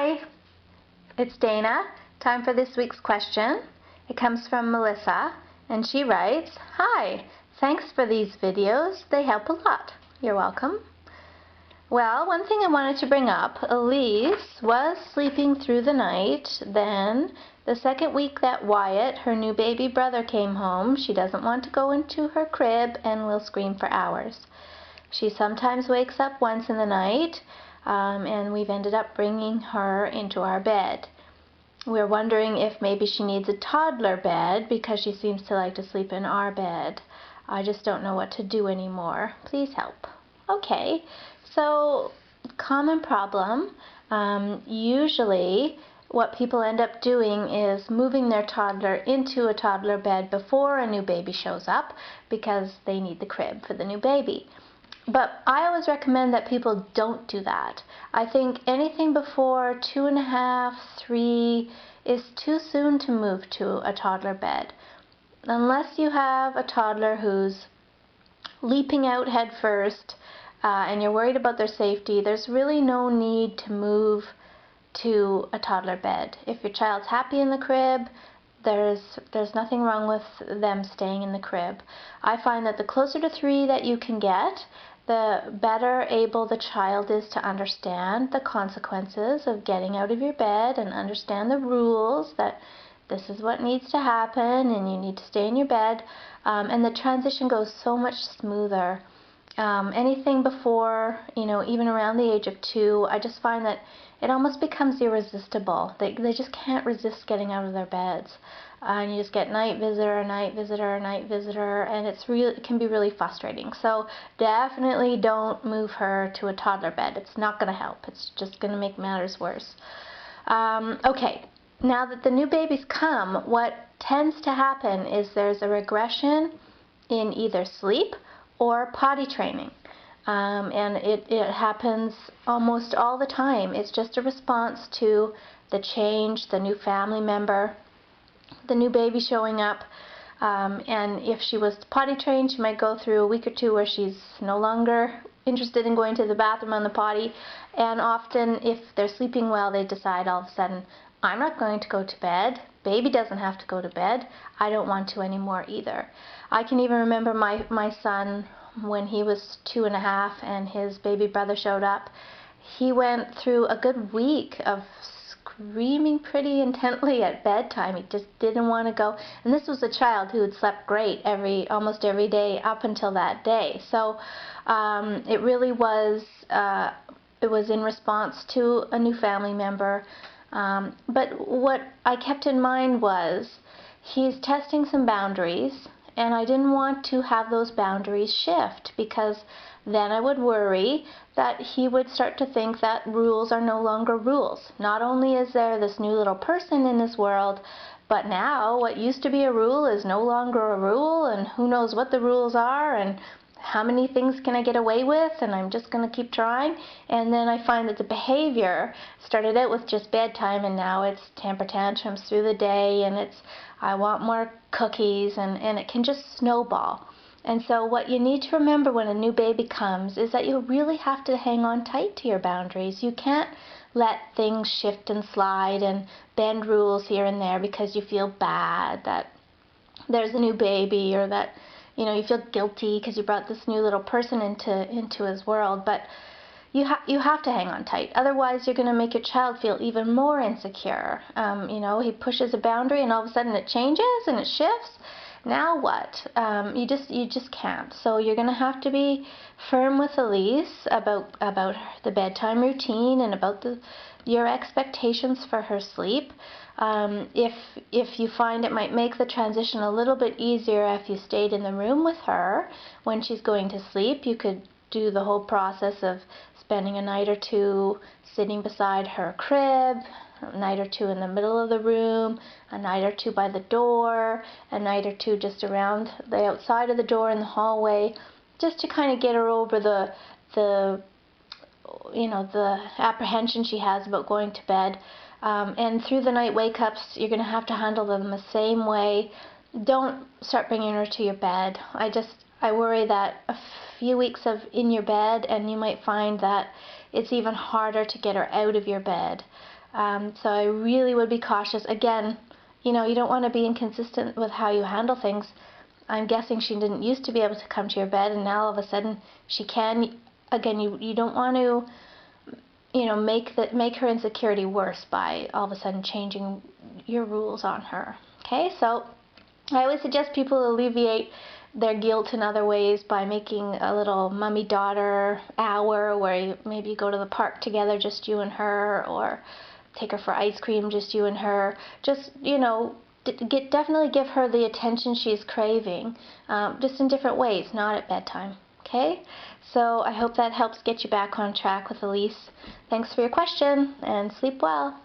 Hi, it's Dana. Time for this week's question. It comes from Melissa, and she writes, "Hi, thanks for these videos. They help a lot." You're welcome. Well, one thing I wanted to bring up, Elise was sleeping through the night. Then, the second week that Wyatt, her new baby brother, came home, she doesn't want to go into her crib and will scream for hours. She sometimes wakes up once in the night, and we've ended up bringing her into our bed. We're wondering if maybe she needs a toddler bed because she seems to like to sleep in our bed. I just don't know what to do anymore. Please help. Okay, so common problem. Usually what people end up doing is moving their toddler into a toddler bed before a new baby shows up because they need the crib for the new baby. But I always recommend that people don't do that. I think anything before 2.5, 3 is too soon to move to a toddler bed. Unless you have a toddler who's leaping out head first and you're worried about their safety, there's really no need to move to a toddler bed. If your child's happy in the crib, there's nothing wrong with them staying in the crib. I find that the closer to 3 that you can get, the better able the child is to understand the consequences of getting out of your bed and understand the rules that this is what needs to happen and you need to stay in your bed, and the transition goes so much smoother. Anything before, even around the age of 2, I just find that it almost becomes irresistible. They just can't resist getting out of their beds. And you just get night visitor, night visitor, night visitor, and it can be really frustrating. So definitely don't move her to a toddler bed. It's not going to help. It's just going to make matters worse. Okay, now that the new babies come, what tends to happen is there's a regression in either sleep or potty training. And it happens almost all the time. It's just a response to the change, the new family member, the new baby showing up. And if she was potty trained, she might go through a week or 2 where she's no longer interested in going to the bathroom on the potty. And often, if they're sleeping well, they decide all of a sudden, I'm not going to go to bed. Baby doesn't have to go to bed. I don't want to anymore either. I can even remember my son when he was 2.5 and his baby brother showed up. He went through a good week of screaming pretty intently at bedtime. He just didn't want to go. And this was a child who had slept great almost every day up until that day. So it really was in response to a new family member. But what I kept in mind was he's testing some boundaries, and I didn't want to have those boundaries shift because then I would worry that he would start to think that rules are no longer rules. Not only is there this new little person in this world, but now what used to be a rule is no longer a rule, and who knows what the rules are, and how many things can I get away with, and I'm just going to keep trying. And then I find that the behavior started out with just bedtime, and now it's temper tantrums through the day, and it's I want more cookies, and it can just snowball. And so what you need to remember when a new baby comes is that you really have to hang on tight to your boundaries. You can't let things shift and slide and bend rules here and there because you feel bad that there's a new baby, or that you feel guilty because you brought this new little person into his world. But you have to hang on tight. Otherwise, you're going to make your child feel even more insecure. He pushes a boundary and all of a sudden it changes and it shifts. Now what? You just can't. So you're going to have to be firm with Elise about the bedtime routine and about your expectations for her sleep. If you find it might make the transition a little bit easier if you stayed in the room with her when she's going to sleep, you could do the whole process of spending a night or 2 sitting beside her crib, a night or 2 in the middle of the room, a night or 2 by the door, a night or 2 just around the outside of the door in the hallway, just to kind of get her over the apprehension she has about going to bed. And through the night wake-ups, you're going to have to handle them the same way. Don't start bringing her to your bed. I worry that a few weeks of in your bed, and you might find that it's even harder to get her out of your bed. So I really would be cautious. Again, you know, you don't want to be inconsistent with how you handle things. I'm guessing she didn't used to be able to come to your bed, and now all of a sudden she can. Again, you don't want to, you know, make her insecurity worse by all of a sudden changing your rules on her. Okay, so I always suggest people alleviate their guilt in other ways by making a little mummy-daughter hour where maybe you go to the park together, just you and her, or take her for ice cream, just you and her. Just, you know, definitely give her the attention she's craving, just in different ways, not at bedtime. Okay? So I hope that helps get you back on track with Elise. Thanks for your question, and sleep well.